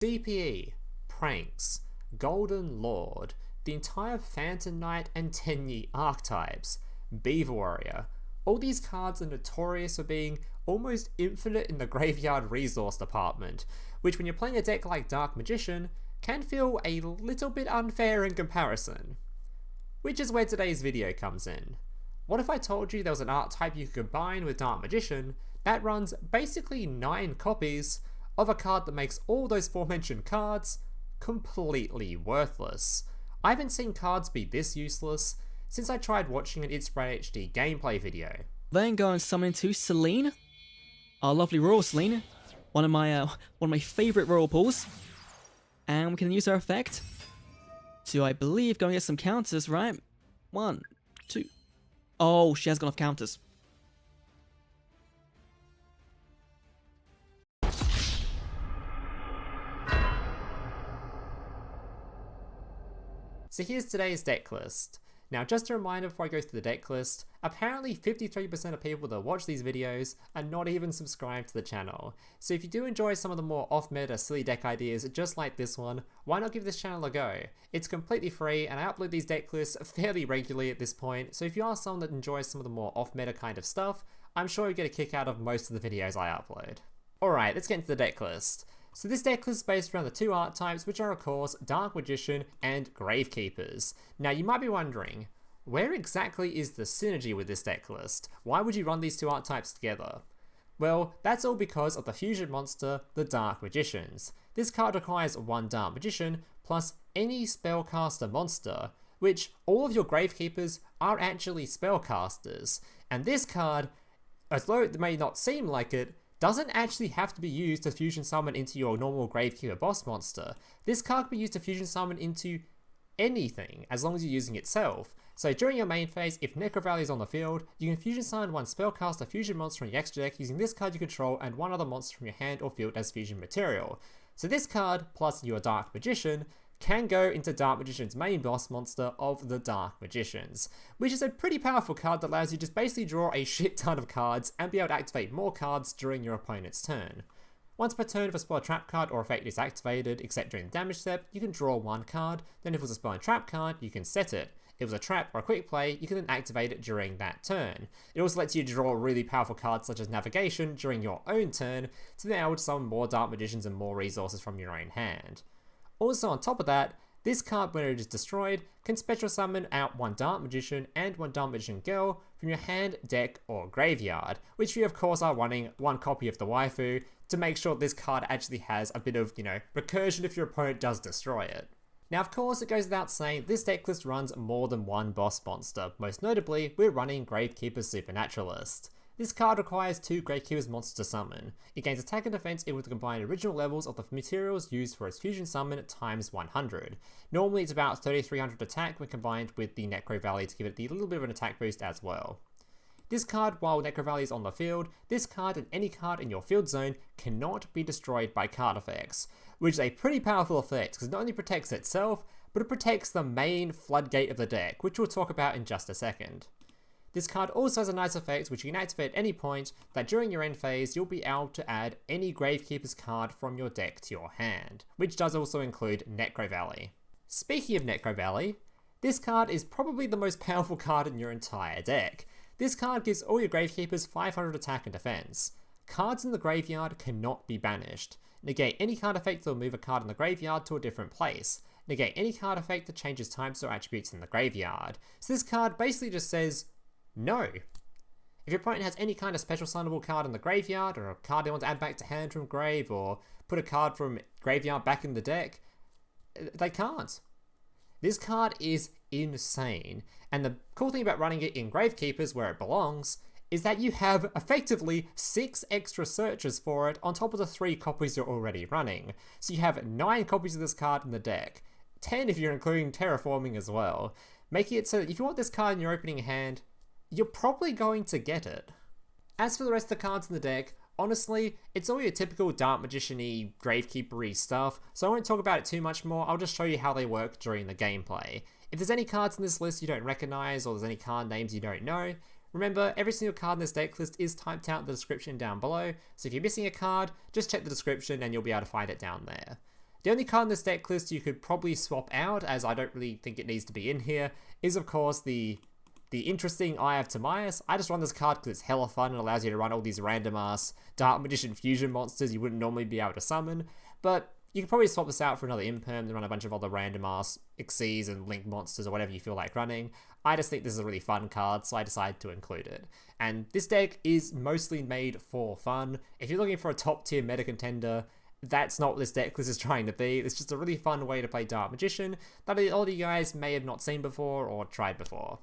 DPE, Pranks, Golden Lord, the entire Phantom Knight and Tenyi archetypes, Beaver Warrior. All these cards are notorious for being almost infinite in the graveyard resource department, which when you're playing a deck like Dark Magician, can feel a little bit unfair in comparison. Which is where today's video comes in. What if I told you there was an archetype you could combine with Dark Magician that runs basically 9 copies of a card that makes all those aforementioned cards completely worthless? I haven't seen cards be this useless since I tried watching an Inspired HD gameplay video. Then go and summon into Selene, our lovely Royal Selene, one of my favourite Royal pools, and we can use her effect to, I believe, go and get some counters, right? 1, 2. Oh, she has gone off counters. So here's today's deck list. Now just a reminder before I go through the deck list, apparently 53% of people that watch these videos are not even subscribed to the channel. So if you do enjoy some of the more off-meta silly deck ideas just like this one, why not give this channel a go? It's completely free and I upload these deck lists fairly regularly at this point, so if you are someone that enjoys some of the more off-meta kind of stuff, I'm sure you'll get a kick out of most of the videos I upload. Alright, let's get into the deck list. So this deck list is based around the 2 archetypes, which are of course Dark Magician and Gravekeepers. Now you might be wondering, where exactly is the synergy with this deck list? Why would you run these 2 archetypes together? Well, that's all because of the fusion monster, the Dark Magicians. This card requires 1 Dark Magician plus any spellcaster monster, which all of your Gravekeepers are actually spellcasters. And this card, although it may not seem like it, doesn't actually have to be used to fusion summon into your normal Gravekeeper boss monster. This card can be used to fusion summon into anything, as long as you're using itself. So during your main phase, if Necrovalley is on the field, you can fusion summon 1 spellcaster fusion monster from your extra deck using this card you control and 1 other monster from your hand or field as fusion material. So this card, plus your Dark Magician, can go into Dark Magician's main boss monster of the Dark Magicians, which is a pretty powerful card that allows you to just basically draw a shit ton of cards and be able to activate more cards during your opponent's turn. Once per turn, if a spell or trap card or effect is activated, except during the damage step, you can draw 1 card, then if it was a spell and trap card, you can set it. If it was a trap or a quick play, you can then activate it during that turn. It also lets you draw really powerful cards such as Navigation during your own turn, to be able to summon more Dark Magicians and more resources from your own hand. Also on top of that, this card when it is destroyed can special summon out 1 Dark Magician and 1 Dark Magician Girl from your hand, deck or graveyard, which we of course are running 1 copy of the waifu to make sure this card actually has a bit of, recursion if your opponent does destroy it. Now of course it goes without saying this deck list runs more than 1 boss monster, most notably we're running Gravekeeper Supernaturalist. This card requires 2 Gravekeeper's monsters to summon. It gains attack and defense able to combine original levels of the materials used for its fusion summon times 100. Normally it's about 3300 attack when combined with the Necrovalley to give it the little bit of an attack boost as well. This card, while Necrovalley is on the field, this card and any card in your field zone cannot be destroyed by card effects, which is a pretty powerful effect because it not only protects itself, but it protects the main floodgate of the deck, which we'll talk about in just a second. This card also has a nice effect which you can activate at any point, that during your end phase you'll be able to add any Gravekeeper's card from your deck to your hand, which does also include Necrovalley. Speaking of Necrovalley, this card is probably the most powerful card in your entire deck. This card gives all your Gravekeepers 500 attack and defense. Cards in the graveyard cannot be banished. Negate any card effect that will move a card in the graveyard to a different place. Negate any card effect that changes types or attributes in the graveyard. So this card basically just says no. If your opponent has any kind of special summonable card in the graveyard, or a card they want to add back to hand from grave, or put a card from graveyard back in the deck, they can't. This card is insane, and the cool thing about running it in Gravekeepers where it belongs is that you have effectively 6 extra searches for it on top of the 3 copies you're already running. So you have 9 copies of this card in the deck, 10 if you're including Terraforming as well, making it so that if you want this card in your opening hand, you're probably going to get it. As for the rest of the cards in the deck, honestly, it's all your typical Dark Magician-y, Gravekeeper-y stuff, so I won't talk about it too much more, I'll just show you how they work during the gameplay. If there's any cards in this list you don't recognize, or there's any card names you don't know, remember, every single card in this deck list is typed out in the description down below, so if you're missing a card, just check the description and you'll be able to find it down there. The only card in this deck list you could probably swap out, as I don't really think it needs to be in here, is of course the interesting Eye of Timaeus. I just run this card because it's hella fun and allows you to run all these random ass Dark Magician fusion monsters you wouldn't normally be able to summon, but you could probably swap this out for another Imperm and run a bunch of other random ass Xyz and Link monsters or whatever you feel like running. I just think this is a really fun card, so I decided to include it. And this deck is mostly made for fun. If you're looking for a top tier meta contender, that's not what this deck list is trying to be. It's just a really fun way to play Dark Magician that a lot of you guys may have not seen before or tried before.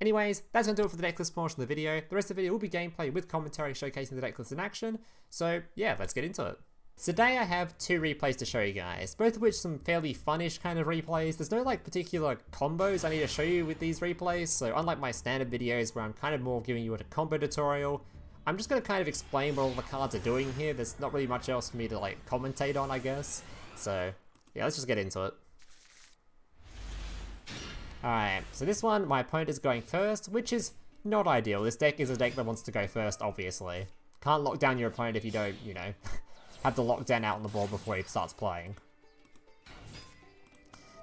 Anyways, that's going to do it for the decklist portion of the video. The rest of the video will be gameplay with commentary showcasing the decklist in action. So yeah, let's get into it. Today I have 2 replays to show you guys, both of which some fairly funnish kind of replays. There's no like particular combos I need to show you with these replays, so unlike my standard videos where I'm kind of more giving you a combo tutorial, I'm just going to kind of explain what all the cards are doing here. There's not really much else for me to like commentate on, I guess. So yeah, let's just get into it. Alright, so this one, my opponent is going first, which is not ideal. This deck is a deck that wants to go first, obviously. Can't lock down your opponent if you don't, you know, have the lockdown out on the board before he starts playing.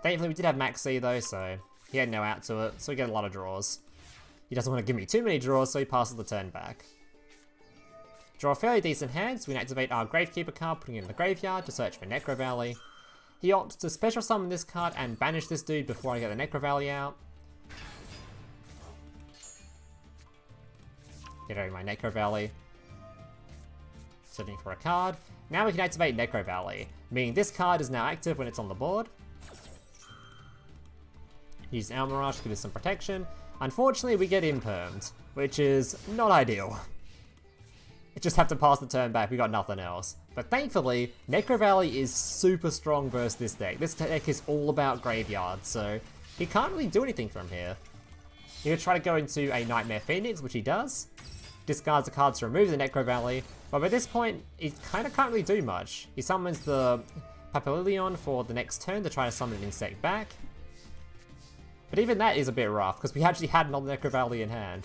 Thankfully, we did have Maxx though, so he had no out to it, so we get a lot of draws. He doesn't want to give me too many draws, so he passes the turn back. Draw a fairly decent hand, so we can activate our Gravekeeper card, putting it in the graveyard to search for Necrovalley. He opts to special summon this card and banish this dude before I get the Necrovalley out. Get rid of my Necrovalley. Searching for a card. Now we can activate Necrovalley, meaning this card is now active when it's on the board. Use Almirage to give us some protection. Unfortunately, we get Impermed, which is not ideal. You just have to pass the turn back, we got nothing else. But thankfully, Necrovalley is super strong versus this deck. This deck is all about graveyard, so he can't really do anything from here. He could try to go into a Knightmare Phoenix, which he does. Discards the cards to remove the Necrovalley, but by this point, he kind of can't really do much. He summons the Papillion for the next turn to try to summon an insect back. But even that is a bit rough, because we actually had another Necrovalley in hand.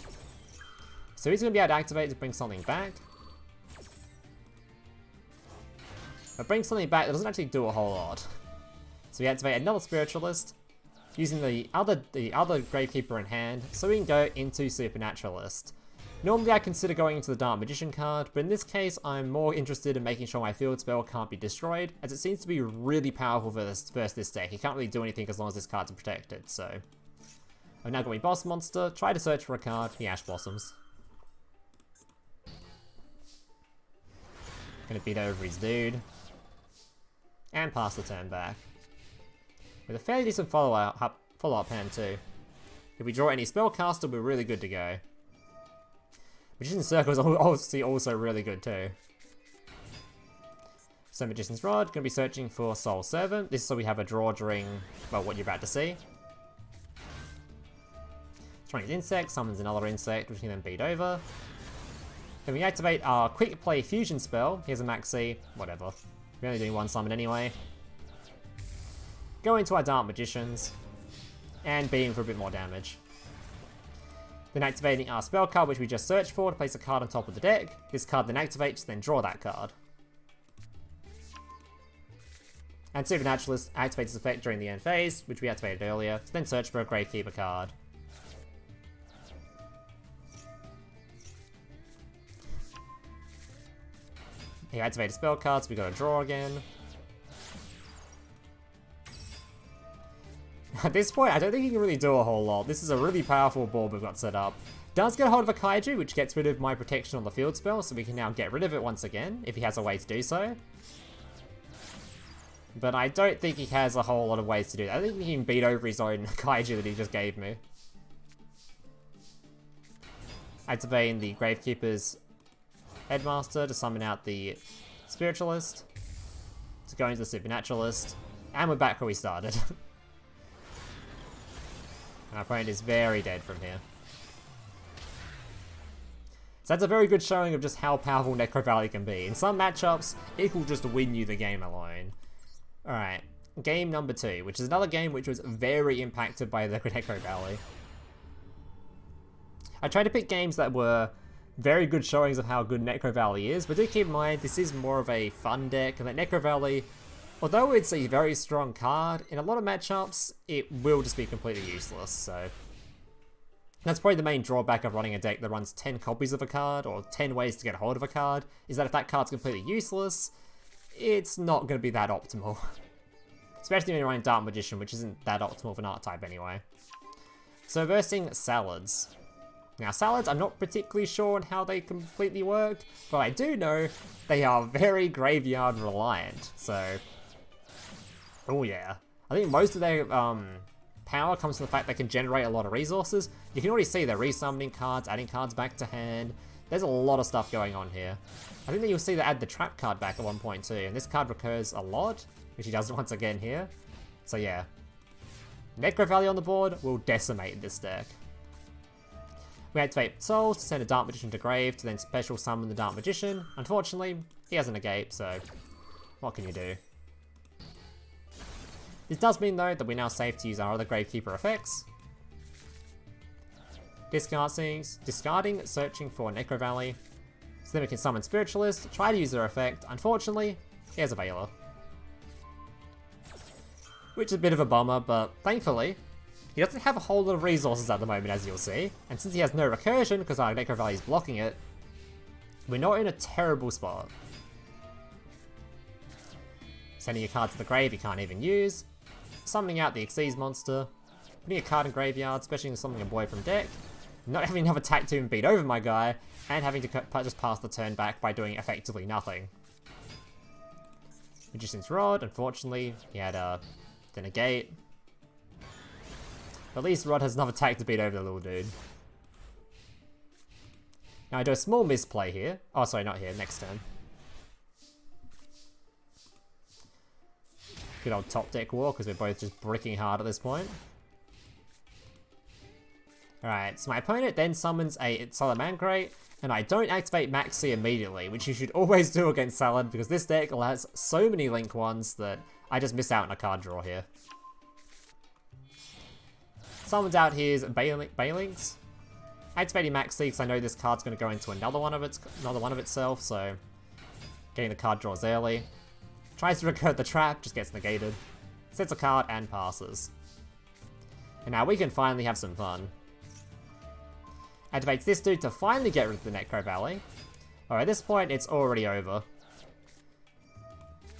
So he's going to be able to activate to bring something back. But bring something back that doesn't actually do a whole lot. So we activate another Spiritualist, using the other Gravekeeper in hand, so we can go into Supernaturalist. Normally I consider going into the Dark Magician card, but in this case I'm more interested in making sure my field spell can't be destroyed, as it seems to be really powerful versus this deck. He can't really do anything as long as this card's protected, so... I've now got my boss monster, try to search for a card, he Ash Blossoms. Gonna beat over his dude. And pass the turn back. With a fairly decent follow-up hand too. If we draw any Spellcaster, we're really good to go. Magician's Circle is obviously also really good too. So Magician's Rod, gonna be searching for Soul Servant. This is so we have a draw during, well, what you're about to see. Trying his insect, summons another insect, which can then beat over. Then we activate our Quick Play Fusion spell. Here's a Maxx, whatever. We're only doing one summon anyway. Go into our Dark Magicians, and beat him for a bit more damage. Then activating our spell card, which we just searched for, to place a card on top of the deck. This card then activates, then draw that card. And Supernaturalist activates its effect during the end phase, which we activated earlier, to then search for a Gravekeeper card. He activated spell cards, so we got to draw again. At this point, I don't think he can really do a whole lot. This is a really powerful board we've got set up. Does get a hold of a Kaiju, which gets rid of my protection on the field spell, so we can now get rid of it once again, if he has a way to do so. But I don't think he has a whole lot of ways to do that. I think he can beat over his own Kaiju that he just gave me. Activating the Gravekeeper's Headmaster to summon out the Spiritualist, to go into the Supernaturalist, and we're back where we started. Our opponent is very dead from here. So that's a very good showing of just how powerful Necrovalley can be. In some matchups, it will just win you the game alone. Alright, game number 2, which is another game which was very impacted by the Necrovalley. I tried to pick games that were very good showings of how good Necrovalley is, but do keep in mind, this is more of a fun deck, and that Necrovalley although it's a very strong card, in a lot of matchups, it will just be completely useless, so... That's probably the main drawback of running a deck that runs 10 copies of a card, or 10 ways to get hold of a card, is that if that card's completely useless, it's not going to be that optimal. Especially when you're running Dark Magician, which isn't that optimal of an archetype anyway. So versing Salads. Now Salads, I'm not particularly sure on how they completely work, but I do know they are very graveyard reliant, so... Oh yeah. I think most of their power comes from the fact they can generate a lot of resources. You can already see they're resummoning cards, adding cards back to hand. There's a lot of stuff going on here. I think that you'll see they add the trap card back at one point too, and this card recurs a lot, which he does once again here. So yeah. Necrovalley on the board will decimate this deck. We activate Souls to send a Dark Magician to grave to then special summon the Dark Magician. Unfortunately, he has a negate, so what can you do? This does mean though that we're now safe to use our other Gravekeeper effects. Discarding, searching for Necrovalley. So then we can summon Spiritualist, try to use their effect. Unfortunately, he has a Veiler. Which is a bit of a bummer, but thankfully, he doesn't have a whole lot of resources at the moment, as you'll see. And since he has no recursion, because our Necrovalley is blocking it, we're not in a terrible spot. Sending a card to the grave you can't even use. Summoning out the Xyz monster. Putting a card in graveyard, especially summoning a boy from deck. Not having enough attack to even beat over my guy. And having to just pass the turn back by doing effectively nothing. Magician's Rod, unfortunately, he had the negate. But at least Rod has enough attack to beat over the little dude. Now I do a small misplay here. Oh, sorry, not here, next turn. Good old top deck war, because we're both just bricking hard at this point. Alright, so my opponent then summons a Salamangreat, and I don't activate Maxx immediately, which you should always do against Salad, because this deck has so many Link ones that I just miss out on a card draw here. Summons out his Bailings. Activating Maxx because I know this card's going to go into another one of itself, so getting the card draws early. Tries to recur the trap, just gets negated. Sets a card and passes. And now we can finally have some fun. Activates this dude to finally get rid of the Necrovalley. Alright, at this point it's already over.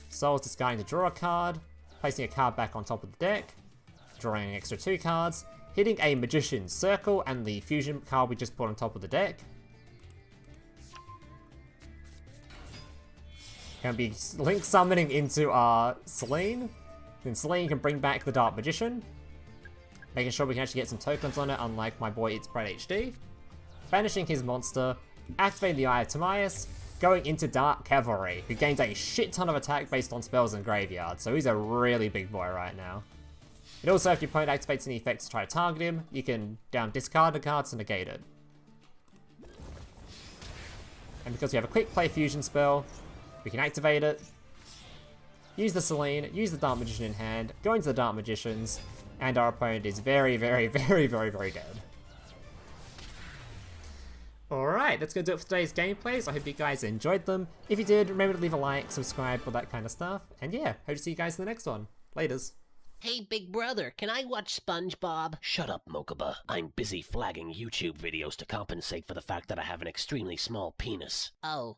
Soul's discarding to draw a card, placing a card back on top of the deck, drawing an extra 2 cards, hitting a Magician's Circle and the fusion card we just put on top of the deck. Gonna be Link summoning into our Selene. Then Selene can bring back the Dark Magician. Making sure we can actually get some tokens on it, unlike my boy It's Bright HD. Banishing his monster. Activating the Eye of Timaeus. Going into Dark Cavalry, who gains a shit ton of attack based on spells and graveyard. So he's a really big boy right now. And also, if your opponent activates any effects to try to target him, you can discard the cards to negate it. And because we have a quick play fusion spell, we can activate it, use the Selene, use the Dark Magician in hand, go into the Dark Magicians, and our opponent is very, very, very, very, very dead. Alright, that's going to do it for today's gameplays. I hope you guys enjoyed them. If you did, remember to leave a like, subscribe, all that kind of stuff. And yeah, hope to see you guys in the next one. Laters. Hey, big brother, can I watch SpongeBob? Shut up, Mokuba. I'm busy flagging YouTube videos to compensate for the fact that I have an extremely small penis. Oh.